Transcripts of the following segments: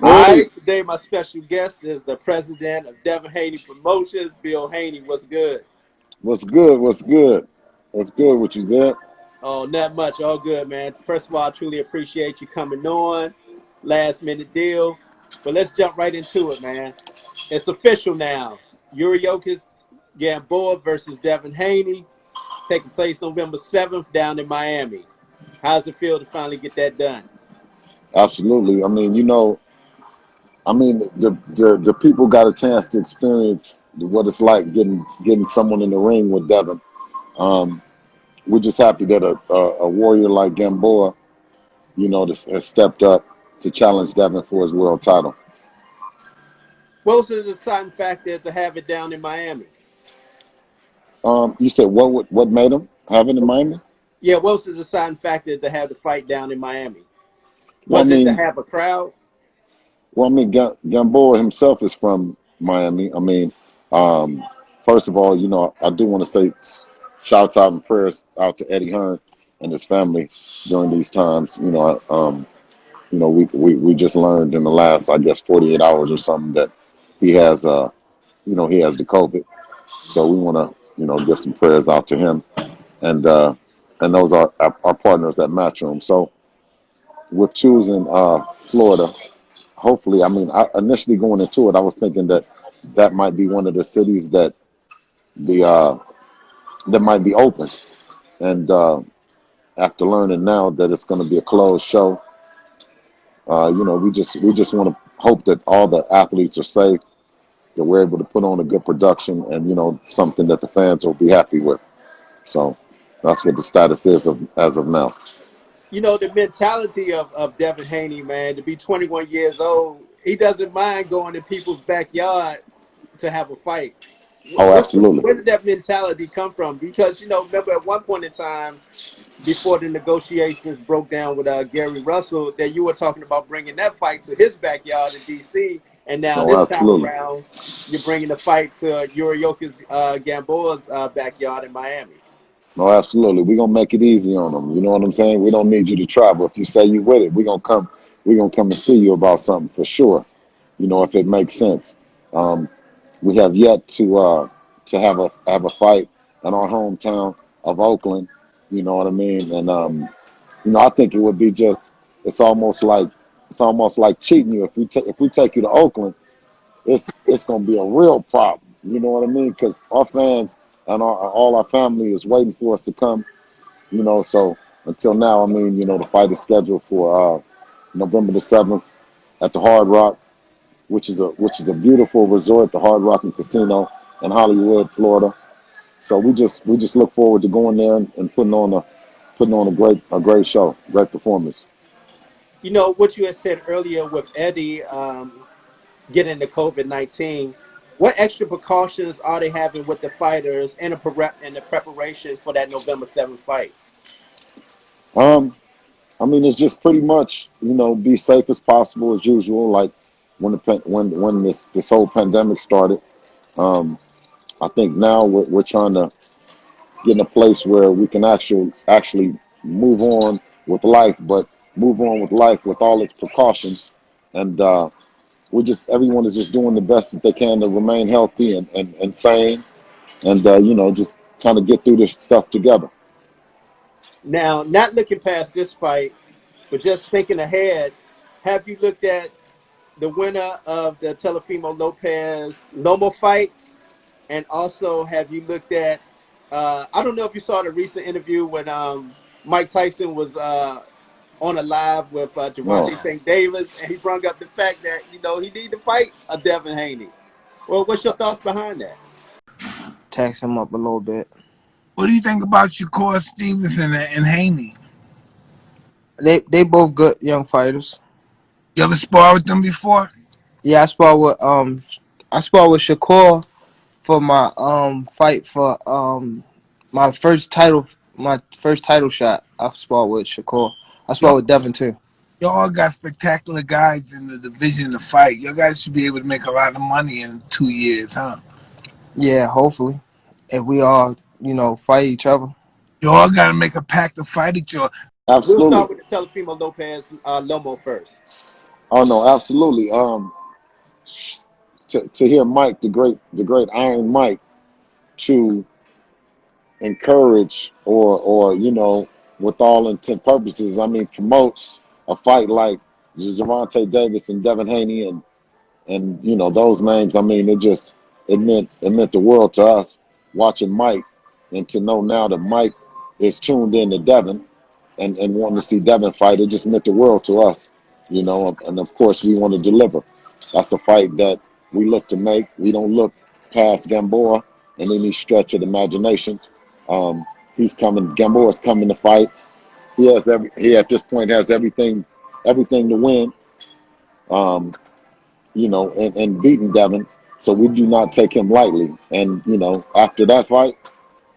All Hey, right, today my special guest is the president of Devin Haney Promotions, Bill Haney. What's good? what's good? What's good? What's good with you, Zed? Oh, not much. All good, man. First of all, I truly appreciate you coming on. Last minute deal. But let's jump right into it, man. It's official now. Yuriokis Gamboa versus Devin Haney taking place November 7th down in Miami. How's it feel to finally get that done? Absolutely. The people got a chance to experience what it's like getting someone in the ring with Devin. Um, we're just happy that a warrior like Gamboa, has stepped up to challenge Devin for his world title. What was the deciding factor to have it down in Miami? You said what made him have it in Miami? Yeah, what was the deciding factor to have the fight down in Miami? Well, I Was it to mean, have a crowd? Gamboa himself is from Miami. Um, first of all, I do want to say shouts out and prayers out to Eddie Hearn and his family during these times. We just learned in the last, I guess, 48 hours or something that he has, he has the COVID. So we want to, give some prayers out to him and those are our partners at Matchroom. So with choosing Florida. Hopefully, initially going into it, I was thinking that might be one of the cities the uh, that might be open. And after learning now that it's going to be a closed show, we just want to hope that all the athletes are safe, that we're able to put on a good production, and something that the fans will be happy with. So that's what the status is as of now. You know, the mentality of Devin Haney, man, to be 21 years old, he doesn't mind going in people's backyard to have a fight. Oh, absolutely. Where did that mentality come from? Because, remember at one point in time, before the negotiations broke down with Gary Russell, that you were talking about bringing that fight to his backyard in D.C., and now Oh, this time absolutely. around, you're bringing the fight to Yuriokis Gamboa's backyard in Miami. No, absolutely. We're gonna make it easy on them. You know what I'm saying? We don't need you to travel. If you say you with it, we're gonna come and see you about something for sure. If it makes sense. Um, we have yet to have a fight in our hometown of Oakland. You know what I mean? And I think it would be it's almost like cheating you if we take you to Oakland. It's gonna be a real problem. You know what I mean? Because our fans and all our family is waiting for us to come. So until now, the fight is scheduled for November the 7th at the Hard Rock, which is a beautiful resort, the Hard Rock and Casino in Hollywood, Florida. So we just look forward to going there and putting on a great show, great performance. You know, what you had said earlier with Eddie getting the COVID-19, what extra precautions are they having with the fighters in the preparation for that November 7th fight? Um, it's just pretty much be safe as possible as usual. Like when this whole pandemic started, um, I think now we're trying to get in a place where we can actually move on with life, but move on with life with all its precautions. And everyone is just doing the best that they can to remain healthy and sane, and just kind of get through this stuff together. Now, not looking past this fight, but just thinking ahead, have you looked at the winner of the Telefimo Lopez Lomo fight? And also, have you looked at, I don't know if you saw the recent interview when Mike Tyson was on a live with Gervonta Oh, St. Davis, and he brought up the fact that, he need to fight a Devin Haney. Well, what's your thoughts behind that? Tax him up a little bit. What do you think about Shakur Stevenson and Haney? They both good young fighters. You ever sparred with them before? Yeah, I sparred with Shakur for my fight for my first title shot. I sparred with Shakur. I sparred Y'all, with Devin too. y'all got spectacular guys in the division to fight. Y'all guys should be able to make a lot of money in 2 years, huh? Yeah, hopefully. If we all, fight each other. Y'all got to make a pact to fight each other. We'll absolutely. start with the Telefimo Lopez Lomo first. Oh no, absolutely. To hear Mike, the great Iron Mike, to encourage or with all intent purposes, I mean, promote a fight like Gervonta Davis and Devin Haney and those names. I mean, it meant the world to us watching Mike, and to know now that Mike is tuned in to Devin and wanting to see Devin fight. It just meant the world to us. And of course we want to deliver. That's a fight that we look to make. We don't look past Gamboa in any stretch of the imagination. um, he's coming. Gamboa's coming to fight. He at this point has everything to win. um, and beating Devin. So we do not take him lightly. And after that fight,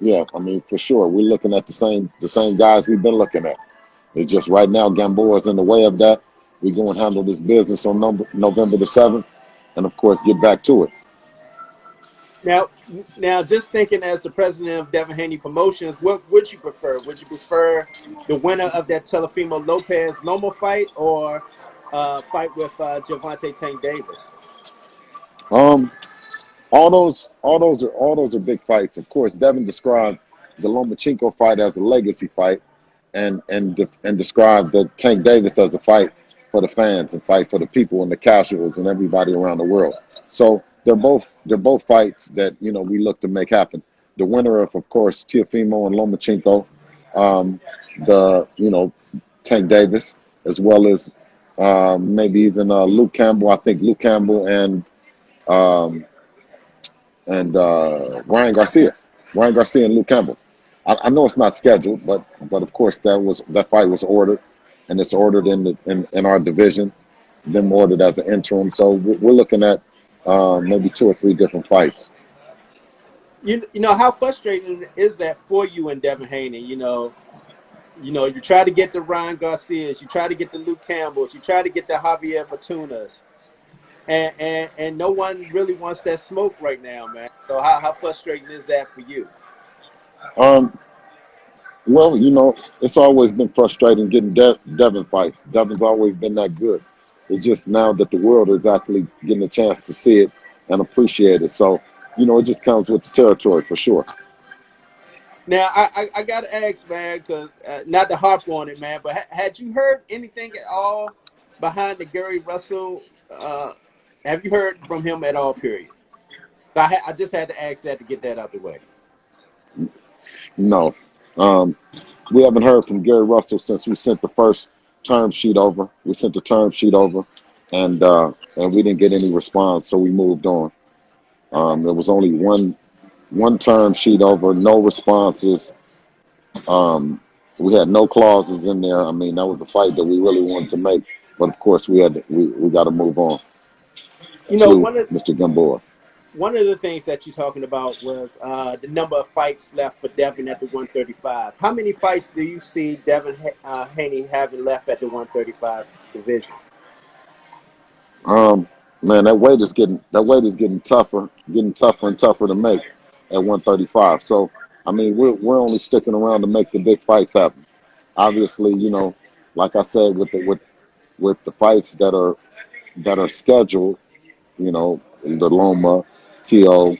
yeah, I mean, for sure, we're looking at the same guys we've been looking at. It's just right now Gamboa is in the way of that. We go and handle this business on November the 7th, and of course get back to it. Now, just thinking as the president of Devin Haney Promotions, what would you prefer? Would you prefer the winner of that Teofimo Lopez Loma fight, or fight with Gervonta Tank Davis? Um, all those are big fights. Of course, Devin described the Lomochenko fight as a legacy fight, and described the Tank Davis as a fight for the fans and fight for the people and the casuals and everybody around the world. So they're both fights that we look to make happen. The winner of course, Teofimo and Lomachenko, um, the Tank Davis, as well as maybe even Luke Campbell. I think Luke Campbell um, and Ryan Garcia and Luke Campbell. I know it's not scheduled, but of course that fight was ordered, and it's ordered in our division, then ordered as an interim. So we're looking at maybe two or three different fights. How frustrating is that for you and Devin Haney? You try to get the Ryan Garcias, you try to get the Luke Campbells, you try to get the Javier Matunas, and no one really wants that smoke right now, man. So how frustrating is that for you? Um, well, it's always been frustrating getting Devin fights. Devin's always been that good. It's just now that the world is actually getting a chance to see it and appreciate it. So, it just comes with the territory for sure. Now, I got to ask, man, because not to harp on it, man, but had you heard anything at all behind the Gary Russell? Have you heard from him at all, period? I just had to ask that to get that out the way. No. Um, we haven't heard from Gary Russell since we sent the first term sheet over. We sent the term sheet over, and we didn't get any response, so we moved on. There was only one term sheet over, no responses. Um, we had no clauses in there. I mean, that was a fight that we really wanted to make, but of course we got to move on You know, to one of Mr. Gamboa. one of the things that you're talking about was the number of fights left for Devin at the 135. How many fights do you see Devin Haney having left at the 135 division? Um, Man, that weight is getting tougher and tougher to make at 135. So, I mean, we're only sticking around to make the big fights happen. Obviously, like I said, with the fights that are scheduled, the Loma, To,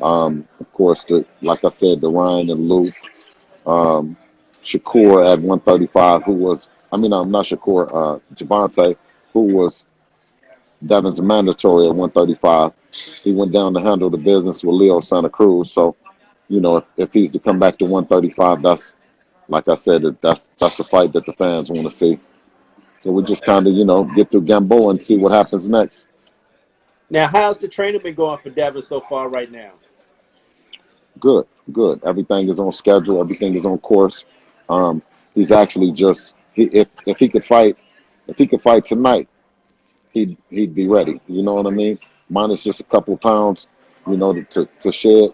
of course, like I said, the Ryan and Luke, um, Shakur at 135, who was, I mean, I'm not Shakur, Javante, who was Devin's mandatory at 135. He went down to handle the business with Leo Santa Cruz. So, if he's to come back to 135, that's, like I said, that's the fight that the fans want to see. So we just kind of, get through Gamboa and see what happens next. Now, how's the training been going for Devin so far right now? Good, good. Everything is on schedule. Everything is on course. Um, he's actually if he could fight tonight, he'd be ready. You know what I mean? Minus just a couple of pounds, to shed.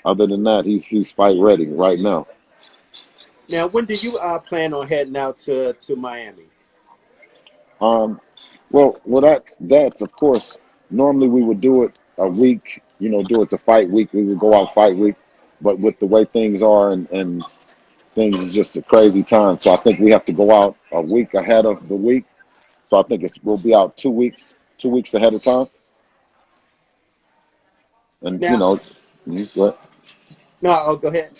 Other than that, he's fight ready right now. Now, when do you plan on heading out to Miami? Um, well, that's of course. Normally we would do it a week. Do it the fight week. We would go out fight week, but with the way things are and things is just a crazy time. So I think we have to go out a week ahead of the week So I think we'll be out 2 weeks ahead of time. And Now, what? no, oh, go ahead.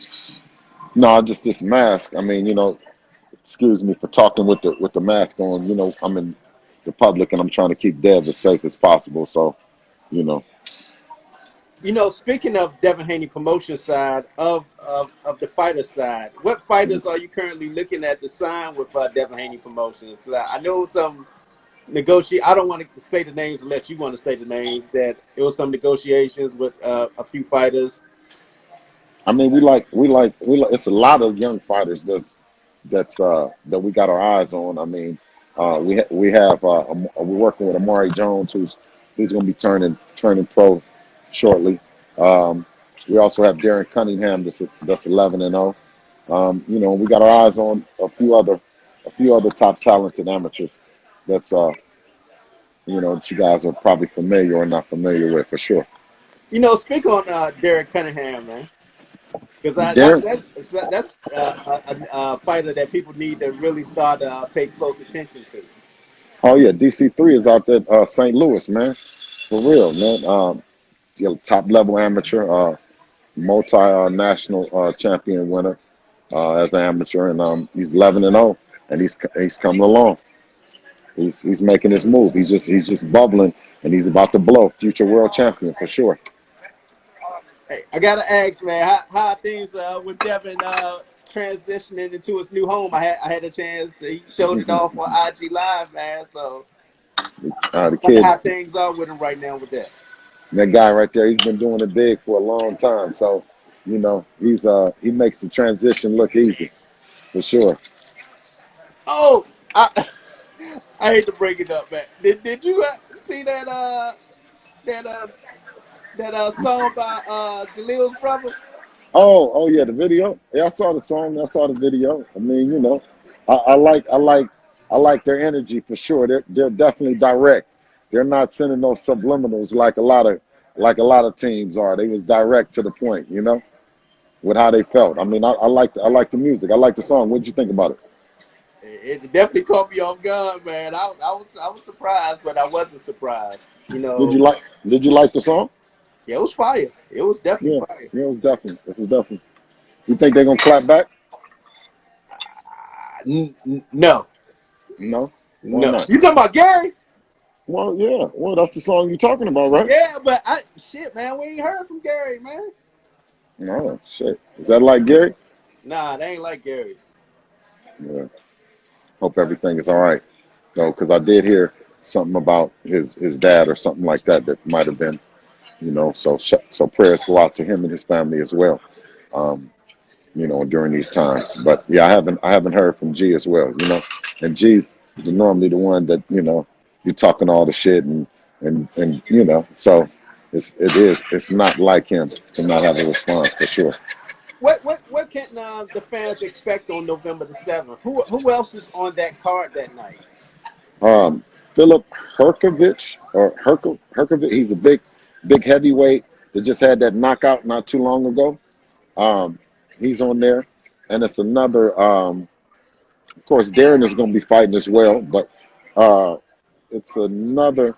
No, just this mask. I mean, excuse me for talking with the mask on. I'm in the public and I'm trying to keep Dev as safe as possible. So, you know. Speaking of Devin Haney promotion side of the fighter side, what fighters are you currently looking at to sign with Devin Haney Promotions? Because I know some negotiate. I don't want to say the names unless you want to say the names. That it was some negotiations with a few fighters. I mean, we like. It's a lot of young fighters that we got our eyes on. I mean, we have we're working with Amari Jones, who's going to be turning pro shortly. We also have Darren Cunningham, that's 11-0. We got our eyes on a few other top talented amateurs. That's that you guys are probably familiar or not familiar with for sure. Speak on Derek Cunningham, man, because Darren, that's a fighter that people need to really start to pay close attention to. oh yeah, DC3 is out there, St. Louis, man, for real, man. Top level amateur, multi national champion winner as an amateur, and he's 11-0, and he's coming along. He's making his move. He's just bubbling, and he's about to blow. Future world champion for sure. Hey, I gotta ask, man, how are things with Devin transitioning into his new home? I had a chance. He showed it off on IG Live, man. So The wonder kid, how things are with him right now with that. that guy right there, he's been doing it big for a long time. So, he makes the transition look easy for sure. Oh, I hate to break it up, man. Did you see that uh that song by Jalil's brother? Oh yeah, the video. Yeah, I saw the song. I saw the video. I mean, I like their energy for sure. They're definitely direct. They're not sending those subliminals like a lot of teams are. They was direct to the point, with how they felt. I mean, I like the music. I like the song. What did you think about it? It definitely caught me off guard, man. I was surprised, but I wasn't surprised. Did you like Did you like the song? Yeah, it was fire. It was definitely Yeah, fire. yeah, it was definitely. You think they're gonna clap back? No, No. Why no. not? You talking about Gary? Well, yeah. Well, that's the song you're talking about, right? Yeah, but shit, man, we ain't heard from Gary, man. No, shit. Is that like Gary? Nah, they ain't like Gary. Yeah. Hope everything is all right. No, because I did hear something about his dad or something like that might have been, so prayers go out to him and his family as well, um, during these times. But yeah, I haven't heard from G as well, and G's normally the one that you're talking all the shit and so it's not like him to not have a response for sure. What can the fans expect on November the 7th? Who else is on that card that night? Um, Philip Herkovich, he's a big heavyweight that just had that knockout not too long ago. Um, he's on there, and it's another. Of course, Darren is going to be fighting as well, but uh, it's another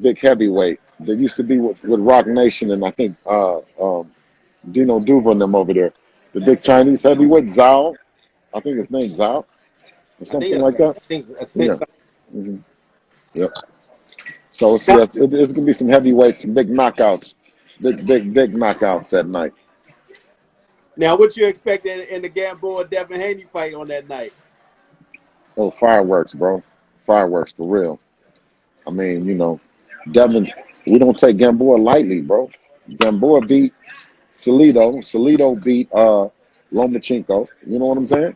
big heavyweight that used to be with Rock Nation, and I think Dino Duva and them over there. The big Chinese heavyweight Zhao, I think his name's Zhao or something like that. I think that's Yeah. it. hmm Yep. So Now, it's gonna be some heavyweights, some big knockouts, big knockouts that night. now, what you expect in the Gamboa Devin Haney fight on that night? Oh, fireworks, bro, fireworks for real. I mean, Devin, we don't take Gamboa lightly, bro. Gamboa beat Salido. Salido beat Lomachenko. You know what I'm saying?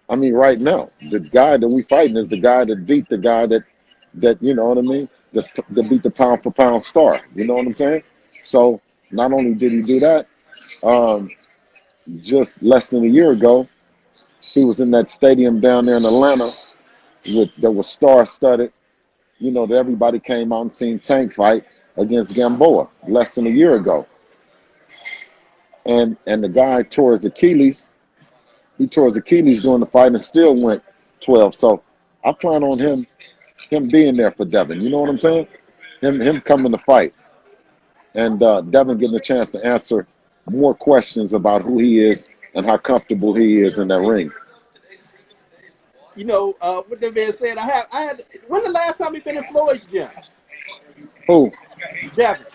I mean, right now, the guy that we fighting is the guy that beat the guy that you know what I mean. That beat the pound for pound star. You know what I'm saying? So not only did he do that, um, just less than a year ago, he was in that stadium down there in Atlanta that was star studded. That everybody came out and seen Tank fight against Gamboa less than a year ago. And the guy tore his Achilles. He tore his Achilles during the fight and still went 12. So I plan on him him being there for Devin. You know what I'm saying? Him coming to fight, and Devin getting a chance to answer more questions about who he is and how comfortable he is in that ring. You know, with that being said, I had. When the last time he been in Floyd's gym? Who? Devin.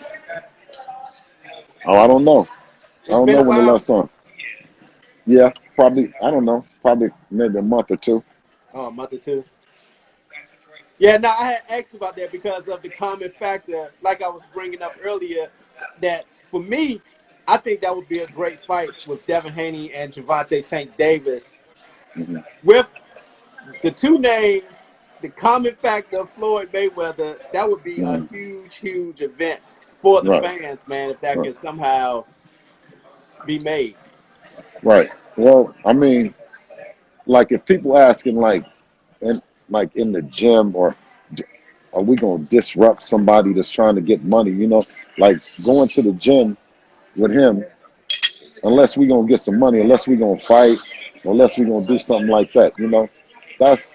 Oh, I don't know. I It's don't been know a when the while. last time. Yeah, probably. I don't know. Probably maybe a month or two. Oh, a month or two. Yeah, no, I had asked about that because of the common factor, like I was bringing up earlier, that for me, I think that would be a great fight with Devin Haney and Gervonta Tank Davis. Mm-hmm. With the two names, the common factor of Floyd Mayweather, that would be a Mm-hmm. huge, huge event for the Right. fans, man, if that Right. can somehow be made. Right. Well, I mean, like if people asking in in the gym or are we gonna disrupt somebody that's trying to get money? You know, like going to the gym with him, unless we gonna get some money, unless we gonna fight, unless we gonna do something like that. You know, that's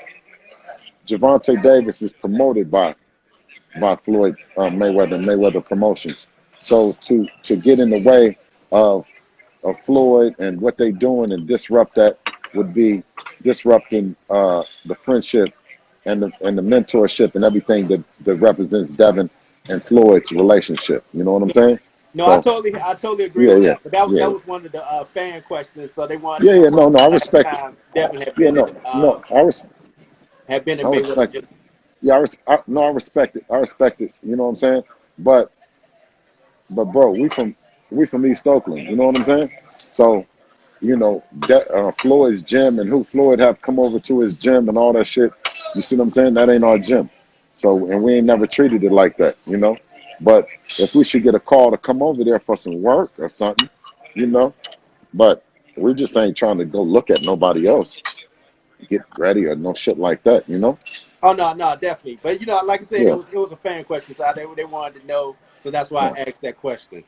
Gervonta Davis is promoted by Floyd Mayweather and Mayweather Promotions. So to get in the way of Floyd and what they doing and disrupt that would be disrupting the friendship and the mentorship and everything that represents Devin and Floyd's relationship. You know what I'm saying? No, So I totally agree yeah, on yeah, that. But that yeah, was one of the fan questions. So they wanted to yeah, know yeah. when No, was no, I the last respect it. time Devin Yeah, no, no, had been in I Mayweather respect gym. it. Yeah, no, I respect it. I respect it. You know what I'm saying? But bro, we from East Oakland. You know what I'm saying? So you know, Floyd's gym and who Floyd have come over to his gym and all that shit. You see what I'm saying? That ain't our gym. So, and we ain't never treated it like that, you know? But if we should get a call to come over there for some work or something, you know? But we just ain't trying to go look at nobody else, get ready or no shit like that, you know? Oh no, definitely. But you know, like I said, Yeah. it was a fan question, so they wanted to know. So that's why Yeah. I asked that question.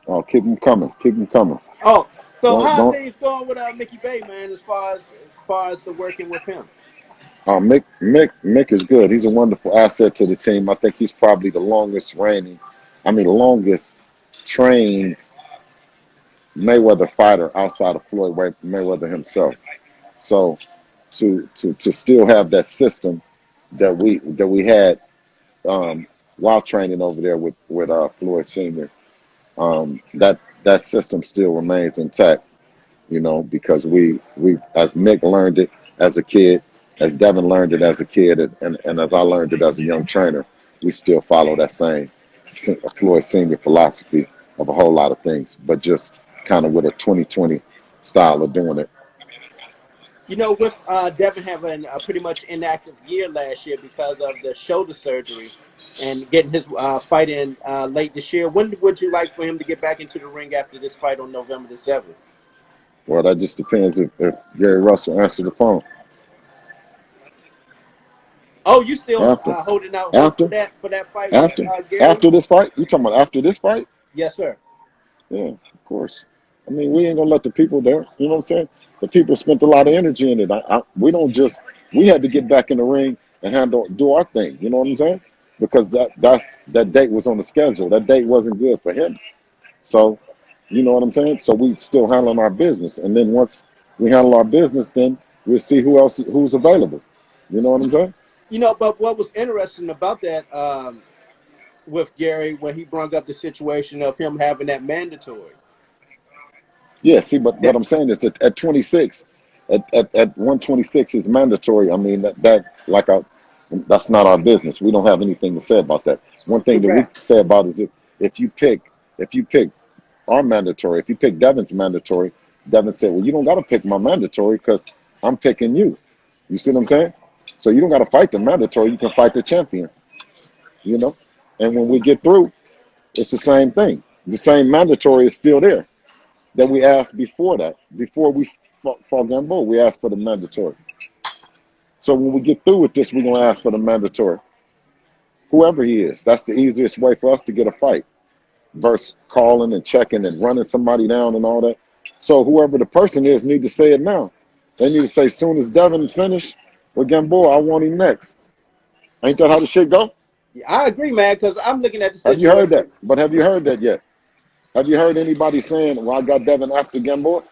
Oh, keep them coming. Keep them coming. Oh, so how are Don't. things going with Mickey Bay, man? As far as the working with him. Mick is good. He's a wonderful asset to the team. I think he's probably the longest trained Mayweather fighter outside of Floyd Mayweather himself. So to still have that system that we had while training over there with Floyd Senior, that system still remains intact. You know, because we as Mick learned it as a kid, as Devin learned it as a kid, and as I learned it as a young trainer, we still follow that same Floyd Senior philosophy of a whole lot of things, but just kind of with a 2020 style of doing it. You know, with Devin having a pretty much inactive year last year because of the shoulder surgery and getting his fight in late this year, when would you like for him to get back into the ring after this fight on November the 7th? Well, that just depends if Gary Russell answered the phone. Oh, you still After, holding out hope after, for that fight with after, Gary? after this fight, you talking about after this fight? Yes, sir. Yeah, of course. I mean, we ain't gonna let the people there. You know what I'm saying? The people spent a lot of energy in it. We don't just. We had to get back in the ring and do our thing. You know what I'm saying? Because that date was on the schedule. That date wasn't good for him. So, you know what I'm saying? So we still handling our business, and then once we handle our business, then we'll see who's available. You know what I'm saying? You know, but what was interesting about that with Gary when he brought up the situation of him having that mandatory. Yeah, see, but what That I'm saying is that at 26, at 126 is mandatory. I mean that's not our business. We don't have anything to say about that. One thing that we correct. can say about is if you pick our mandatory, if you pick Devin's mandatory, Devin said, well, you don't got to pick my mandatory because I'm picking you. You see what I'm saying? So you don't got to fight the mandatory. You can fight the champion. You know, and when we get through, it's the same thing. The same mandatory is still there that we asked before that. Before we fought Gamboa, we asked for the mandatory. So when we get through with this, we're gonna ask for the mandatory. Whoever he is, that's the easiest way for us to get a fight versus calling and checking and running somebody down and all that. So whoever the person is need to say it now. They need to say, soon as Devin finish with Gamboa, I want him next. Ain't that how the shit go? I agree, man, because I'm looking at the Have you heard that? situation. But have you heard that yet? Have you heard anybody saying, "Well, I got Devin after Gamboa"?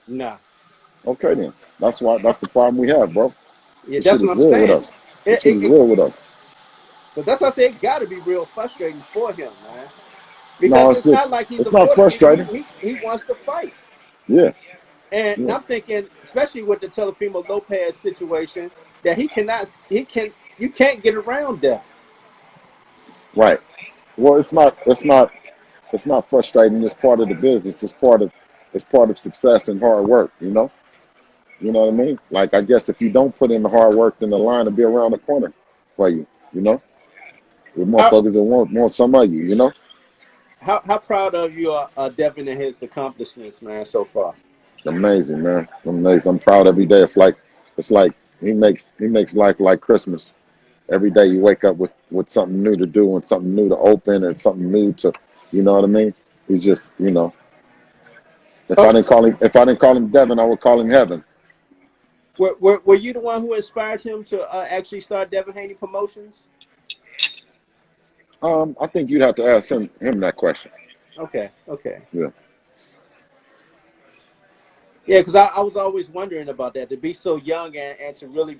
Nah. Okay, then. That's why. That's the problem we have, bro. Yeah, This shit that's what is I'm real with saying. us. This shit is real with us. So that's why I say it got to be real frustrating for him, man. No, Because it's it's not just, like he's it's not avoiding it. frustrating. He wants to fight. Yeah, And yeah, I'm thinking, especially with the Telefimo Lopez situation, that you can't get around that. right. Well, it's not frustrating. It's part of the business. It's part of success and hard work. You know what I mean? Like, I guess if you don't put in the hard work, then the line will be around the corner for you. With How motherfuckers that want some of you. how proud of you are Devin and his accomplishments, man, so far? Amazing, man. Amazing. I'm proud every day. It's like he makes life like Christmas. Every day you wake up with something new to do and something new to open and something new to, you know what I mean? He's just, Oh, if I didn't call him Devin, I would call him Heaven. were you the one who inspired him to actually start Devin Haney Promotions? I think you'd have to ask him that question. Okay, okay. Yeah. Yeah, because I was always wondering about that, to be so young and to really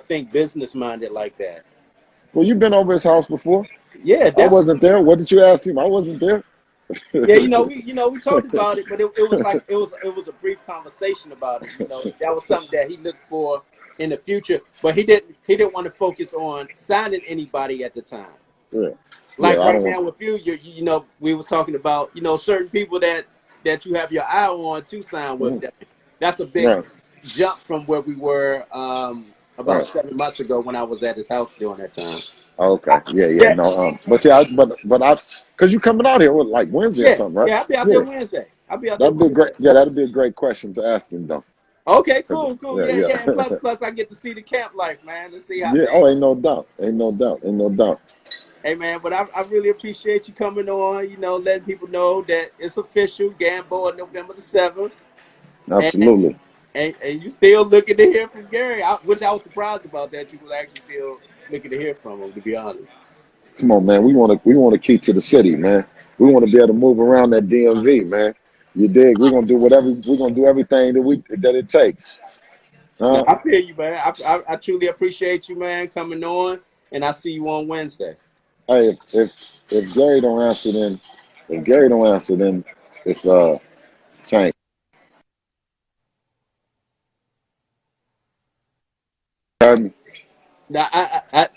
think business minded like that. Well, you've been over his house before. Yeah, I wasn't definitely. there. What did you ask him? I wasn't there. Yeah, we talked about it, but it was like it was a brief conversation about it. That was something that he looked for in the future, but he didn't want to focus on signing anybody at the time. Yeah. Yeah, Like I right don't. now with you, we was talking about certain people that you have your eye on to sign with. Mhm. That's a big Right. jump from where we were about Right. 7 months ago when I was at his house during that time. Okay. Yeah. Yeah. Yeah, No. But yeah. Cause you coming out here with like Wednesday or yeah, something, right? yeah. I'll be out there Yeah. Wednesday. I'll be out there That'd be great. Wednesday. Yeah, that'd be a great question to ask him, though. Okay, 'Cause- cool. yeah. Yeah, yeah. And Yeah. plus I get to see the camp life, man, and see how Yeah. Oh, things. ain't no doubt. Ain't no doubt. Ain't no doubt. Hey, man, but I really appreciate you coming on. Letting people know that it's official. Gamboa, November the 7th, and Absolutely. and you still looking to hear from Gary, which I was surprised about that you was actually still looking to hear from him. To be honest. Come on, man. We want to keep to the city, man. We want to be able to move around that DMV, man. You dig? We're gonna do whatever. We're gonna do everything that it takes. No, Huh? I feel you, man. I truly appreciate you, man, coming on, and I see you on Wednesday. Hey, if Gary don't answer, then it's Tank. Pardon? Now, I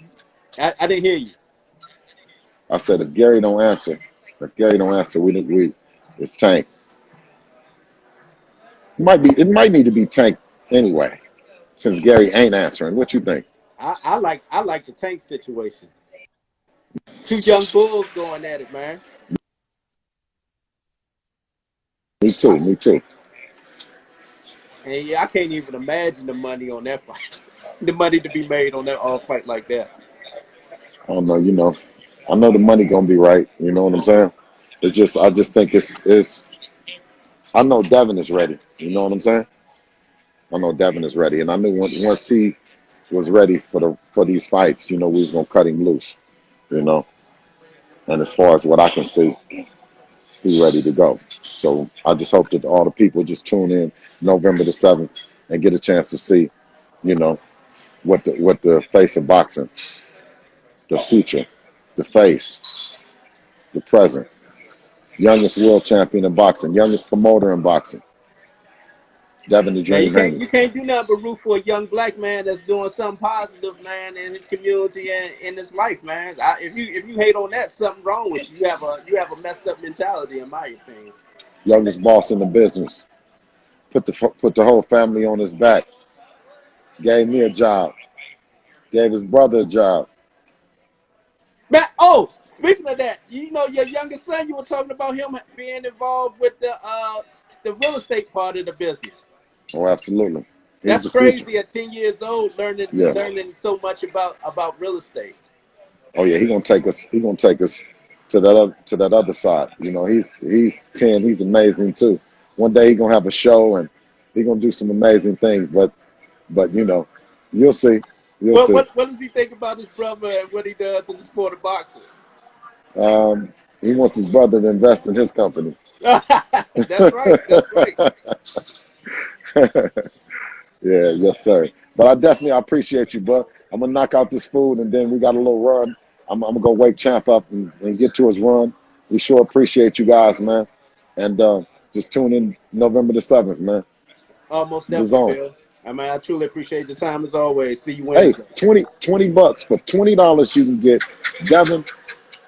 didn't hear you. I said if Gary don't answer, we it's Tank. It might need to be Tank anyway, since Gary ain't answering. What you think? I like the Tank situation. Two young bulls going at it, man. Me too. Me too. And yeah, I can't even imagine the money on that fight. The money to be made on that fight like that. I don't know. I know the money gonna be right. You know what I'm saying? I just think it's. I know Devin is ready. You know what I'm saying? I know Devin is ready, and I knew once he was ready for these fights, we was gonna cut him loose. You know, and as far as what I can see, he's ready to go. So I just hope that all the people just tune in November the 7th and get a chance to see, you know, what the face of boxing, the future, the face, the present, youngest world champion in boxing, youngest promoter in boxing, Devin the Man, you Dream can't Haney. you can't do nothing but root for a young black man that's doing something positive, man, in his community and in his life, man. If you hate on that, something wrong with you. You have a messed up mentality, in my opinion. Youngest boss in the business. Put the whole family on his back. Gave me a job. Gave his brother a job. Man, oh, speaking of that, your youngest son, you were talking about him being involved with the real estate part of the business. Oh, absolutely. He's That's the future. crazy at 10 years old, learning Yeah. learning so much about real estate. Oh yeah. He gonna take us. He gonna take us to that other side. He's 10. He's amazing too. One day he gonna have a show and he gonna do some amazing things. But you'll see. You'll see. What does he think about his brother and what he does in the sport of boxing? He wants his brother to invest in his company. That's right. That's right. Yeah, yes, sir. But I appreciate you, bro. I'm gonna knock out this food, and then we got a little run. I'm gonna go wake Champ up and get to his run. We sure appreciate you guys, man. And just tune in November the 7th, man. Most The definitely, Zone. Bill. I mean, I truly appreciate the time as always. See you Hey, Wednesday. $20 for $20 you can get Devin,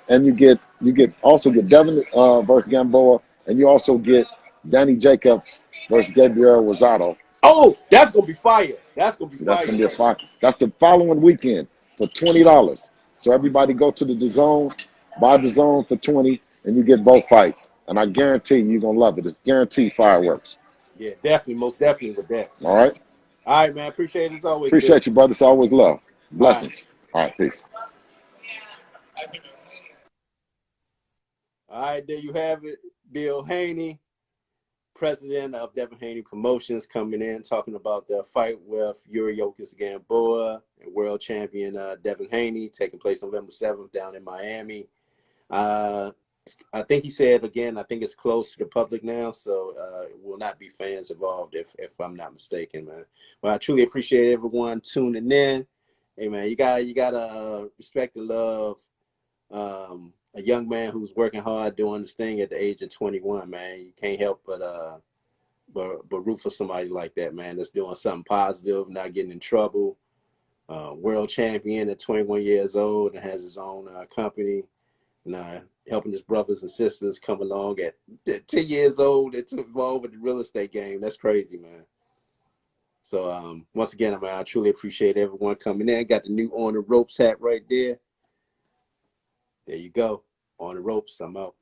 and you also get Devin versus Gamboa, and you also get Danny Jacobs versus Gabriel Rosado. Oh, that's gonna be fire. That's gonna be That's fire. gonna be a fire. That's the following weekend for $20. So everybody go to the Zone, buy the Zone for 20, and you get both fights. And I guarantee you're gonna love it. It's guaranteed fireworks. Yeah, definitely, most definitely with that. All right. All right, man. Appreciate it as always, Bill. Appreciate you, brother. It's always love. All right. Blessings. All right. Peace. All right, there you have it. Bill Haney, president of Devin Haney Promotions, coming in talking about the fight with Yuriokis Gamboa and world champion Devin Haney, taking place November 7th down in Miami. I think he said again, I think it's close to the public now, so it will not be fans involved if I'm not mistaken, man. But I truly appreciate everyone tuning in. Hey, man, you gotta respect and love a young man who's working hard doing this thing at the age of 21, man. You can't help but root for somebody like that, man, that's doing something positive, not getting in trouble. World champion at 21 years old and has his own company. And helping his brothers and sisters come along at 10 years old and to involved with the real estate game. That's crazy, man. So once again, I truly appreciate everyone coming in. Got the new On the Ropes hat right there. There you go. On the Ropes. I'm out.